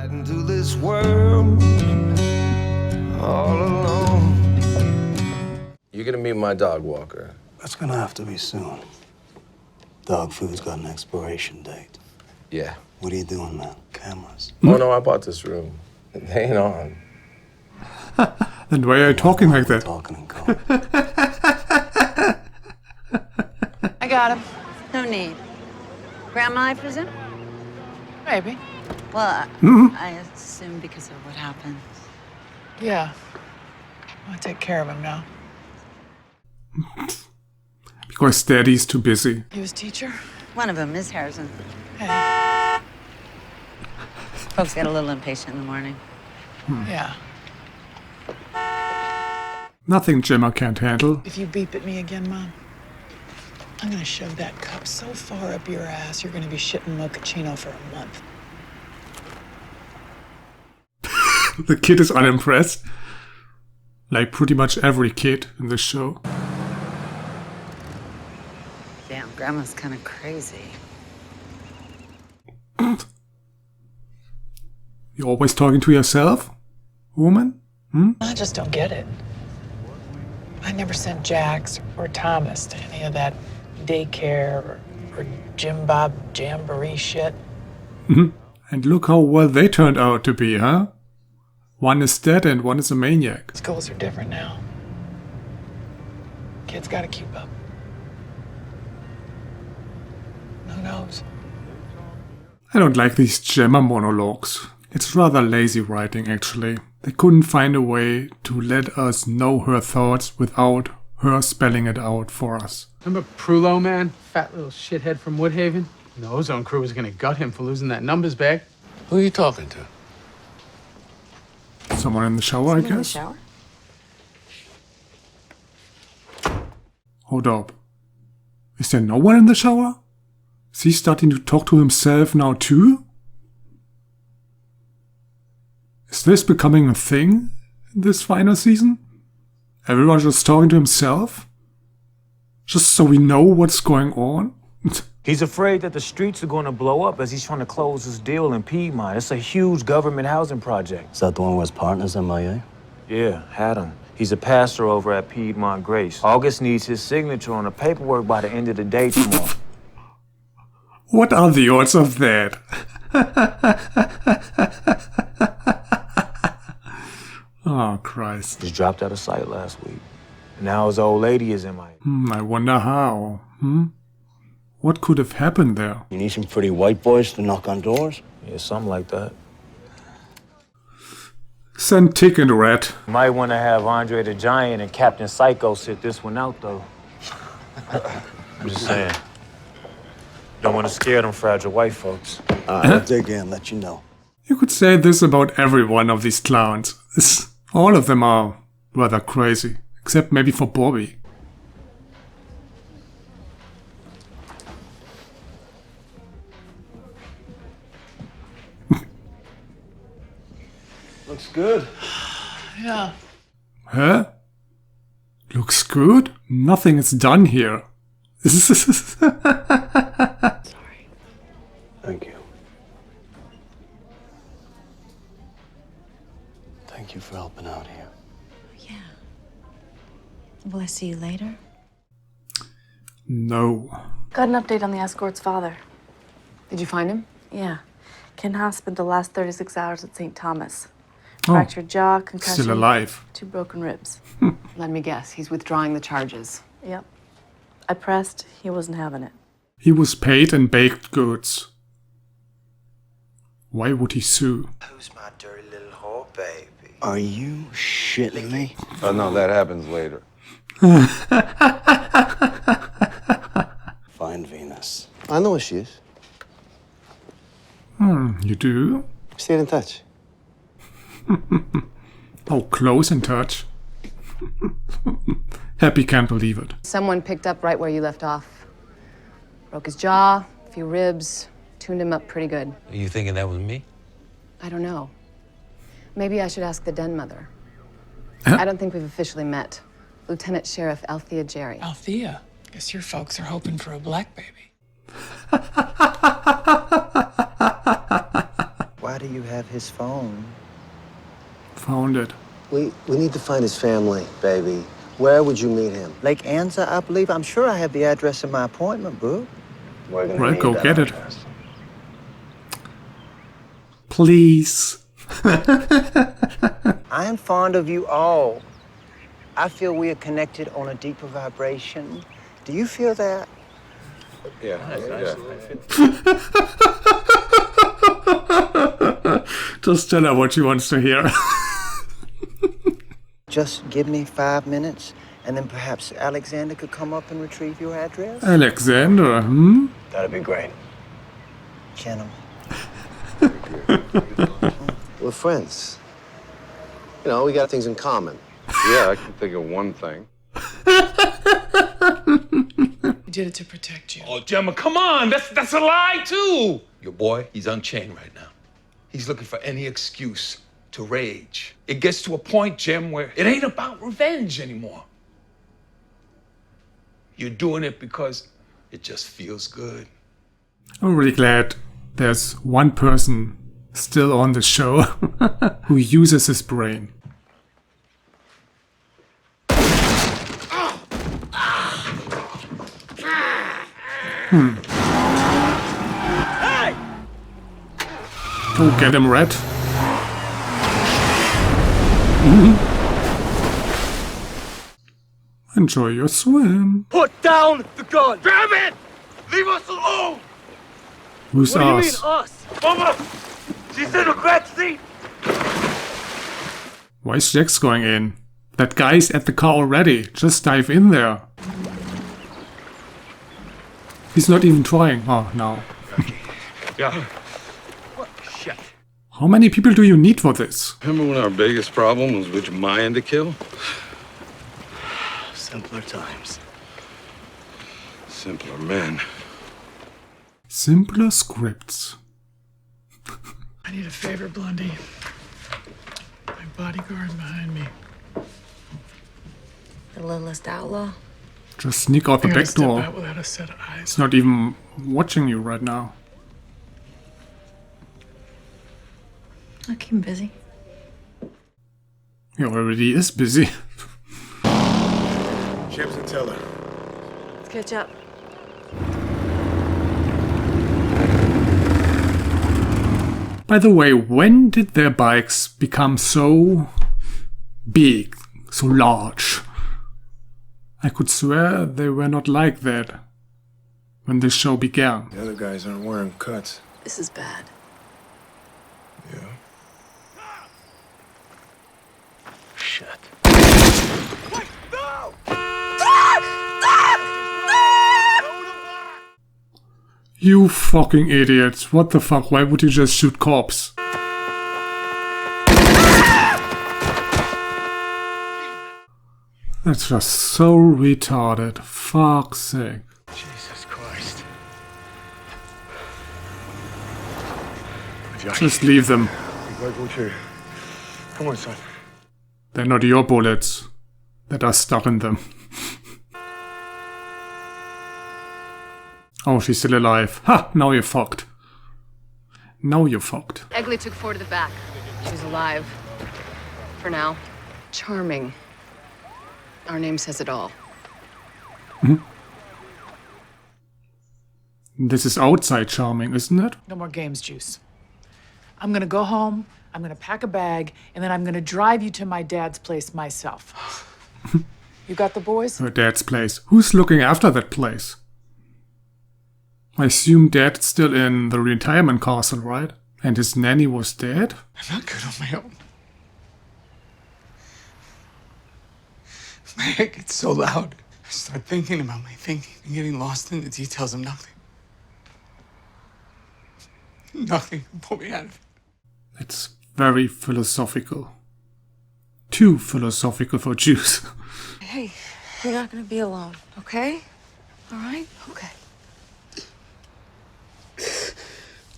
Into this world all alone. You're gonna meet my dog walker. That's gonna have to be soon. Dog food's got an expiration date. Yeah. What are you doing, man? Cameras? Oh no, I bought this room. They ain't on. Then why are you talking like that? Talking in code. I got him. No need. Grandma, I presume? Maybe. Well, I assume because of what happened. Yeah. I'll take care of him now. Because Daddy's too busy. He was teacher? One of them is Harrison. Hey. Folks get a little impatient in the morning. Yeah. Nothing Gemma can't handle. If you beep at me again, Mom, I'm gonna shove that cup so far up your ass, you're gonna be shitting mochaccino for a month. The kid is unimpressed. Like pretty much every kid in this show. Damn, Grandma's kind of crazy. You're always talking to yourself, woman? I just don't get it. I never sent Jax or Thomas to any of that daycare or Jim Bob Jamboree shit. And look how well they turned out to be, huh? One is dead and one is a maniac. Schools are different now. Kids gotta keep up. Who knows? I don't like these Gemma monologues. It's rather lazy writing, actually. They couldn't find a way to let us know her thoughts without her spelling it out for us. Remember Prullo, man? Fat little shithead from Woodhaven? And the Ozone crew was gonna gut him for losing that numbers bag. Who are you talking to? Someone in the shower, I guess? In the shower? Hold up. Is there no one in the shower? Is he starting to talk to himself now too? Is this becoming a thing in this final season? Everyone just talking to himself? Just so we know what's going on? He's afraid that the streets are going to blow up as he's trying to close his deal in Piedmont. It's a huge government housing project. Is that the one where his partner's MIA? Yeah, had him. He's a pastor over at Piedmont Grace. August needs his signature on the paperwork by the end of the day tomorrow. What are the odds of that? Oh, Christ. Just dropped out of sight last week. Now his old lady is MIA. I wonder how. What could have happened there? You need some pretty white boys to knock on doors? Yeah, something like that. Send Tick and Rat. Might want to have Andre the Giant and Captain Psycho sit this one out, though. I'm just saying. Don't want to scare them fragile white folks. I'll dig in, let you know. You could say this about every one of these clowns. All of them are rather crazy. Except maybe for Bobby. Looks good. Yeah. Huh? Looks good? Nothing is done here. Sorry. Thank you. Thank you for helping out here. Yeah. Will I see you later? No. Got an update on the escort's father. Did you find him? Yeah. Ken Haas spent the last 36 hours at St. Thomas. Fractured jaw, concussion. Still alive. 2 broken ribs. Let me guess, he's withdrawing the charges. Yep. I pressed, he wasn't having it. He was paid in baked goods. Why would he sue? Who's my dirty little whore, baby? Are you shitting me? Oh, no, that happens later. Find Venus. I know where she is. You do? Stay in touch. Oh, close in touch. Happy can't believe it. Someone picked up right where you left off. Broke his jaw, a few ribs, tuned him up pretty good. Are you thinking that was me? I don't know. Maybe I should ask the den mother. I don't think we've officially met. Lieutenant Sheriff Althea Jerry. Althea, guess your folks are hoping for a black baby. Why do do you have his phone? Found it. We need to find his family, baby. Where would you meet him? Lake Anza, I believe. I'm sure I have the address in my appointment book. We're gonna Well, need go that get it. address. Please. I am fond of you all. I feel we are connected on a deeper vibration. Do you feel that? Yeah. Just tell her what she wants to hear. Just give me 5 minutes, and then perhaps Alexander could come up and retrieve your address? Alexander, That'd be great. Gentlemen. We're friends. You know, we got things in common. Yeah, I can think of one thing. He did it to protect you. Oh, Gemma, come on. That's a lie, too. Your boy, he's unchained right now. He's looking for any excuse to rage. It gets to a point, Jim, where it ain't about revenge anymore. You're doing it because it just feels good. I'm really glad there's one person still on the show who uses his brain. Go get him, Red. Enjoy your swim. Put down the gun. Damn it! Leave us alone. Who's us? Us? Mama! She's in the back seat. Why is Jax going in? That guy's at the car already. Just dive in there. He's not even trying. Oh, no. Yeah. What? Shit. How many people do you need for this? Remember when our biggest problem was which Mayan to kill? Simpler times. Simpler men. Simpler scripts. I need a favor, Blondie. My bodyguard behind me. The littlest outlaw. Just sneak out the I gotta back step door. out without a set of eyes. He's not even watching you right now. I keep him busy. He already is busy. Chips and Teller. Let's catch up. By the way, when did their bikes become so big, so large? I could swear they were not like that when the show began. The other guys aren't wearing cuts. This is bad. Yeah. Shit. You fucking idiots. What the fuck? Why would you just shoot cops? That's just so retarded. Fuck's sake. Jesus Christ. Just leave them. Come on, son. They're not your bullets that are stuck in them. Oh, she's still alive. Ha! Now you're fucked. Now you're fucked. Egley took 4 to the back. She's alive. For now. Charming. Our name says it all. This is outside charming, isn't it? No more games, Juice. I'm gonna go home, I'm gonna pack a bag, and then I'm gonna drive you to my dad's place myself. You got the boys? Her dad's place. Who's looking after that place? I assume Dad's still in the retirement castle, right? And his nanny was dead? I'm not good on my own. My head gets so loud. I start thinking about my thinking and getting lost in the details of nothing. Nothing can pull me out of it. It's very philosophical. Too philosophical for Juice. Hey, you're not gonna be alone, okay? All right? Okay.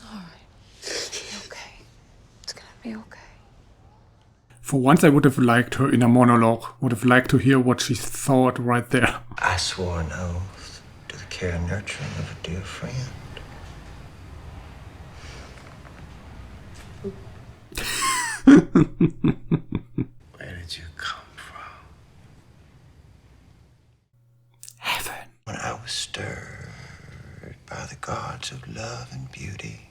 All right. Be okay. It's gonna be okay. For once I would have liked her in a monologue. Would have liked to hear what she thought right there. I swore an oath to the care and nurturing of a dear friend. Where did you come from? Heaven. When I was stirred by the gods of love and beauty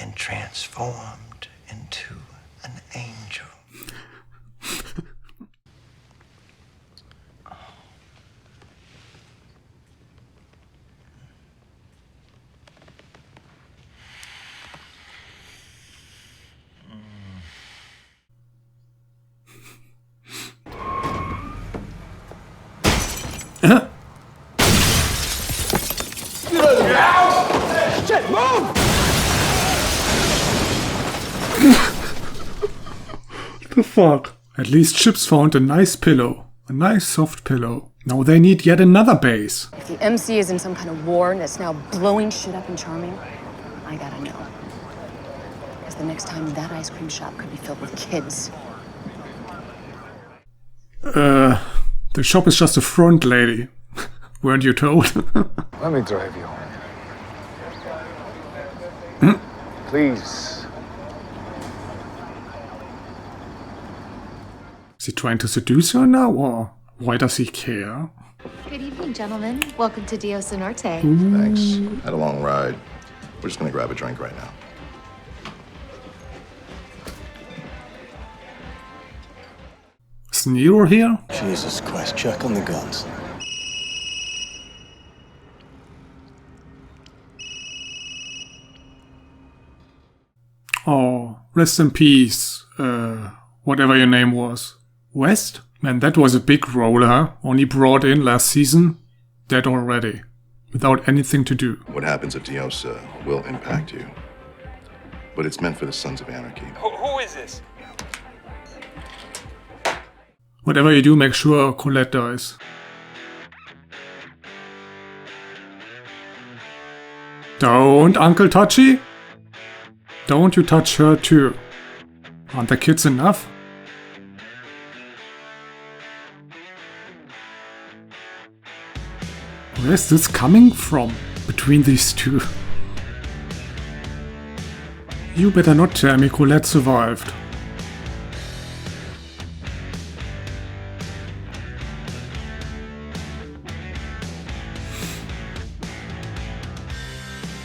and transformed into an angel. Shit, move! The fuck? At least Chips found a nice pillow. A nice soft pillow. Now they need yet another base. If the MC is in some kind of war and it's now blowing shit up in Charming, I gotta know. Because the next time that ice cream shop could be filled with kids. The shop is just a front, lady. Weren't you told? Let me drive you home. Please. Is he trying to seduce her now, or why does he care? Good evening, gentlemen. Welcome to Dios Norte. Thanks. Had a long ride. We're just gonna grab a drink right now. Is Nero here? Jesus Christ, check on the guns. Oh, rest in peace. Whatever your name was. West? Man, that was a big role, huh? Only brought in last season. Dead already. Without anything to do. What happens at Dios will impact you. But it's meant for the Sons of Anarchy. Who is this? Whatever you do, make sure Colette dies. Don't, Uncle Touchy? Don't you touch her too. Aren't the kids enough? Where's this coming from between these two? You better not tell me Colette survived.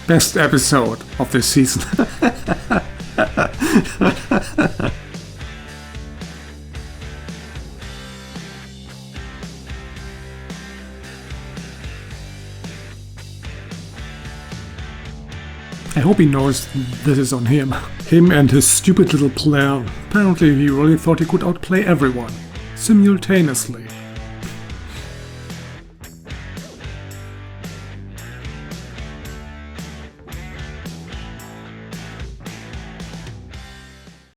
Best episode of this season. I hope he knows this is on him. Him and his stupid little plan. Apparently he really thought he could outplay everyone. Simultaneously.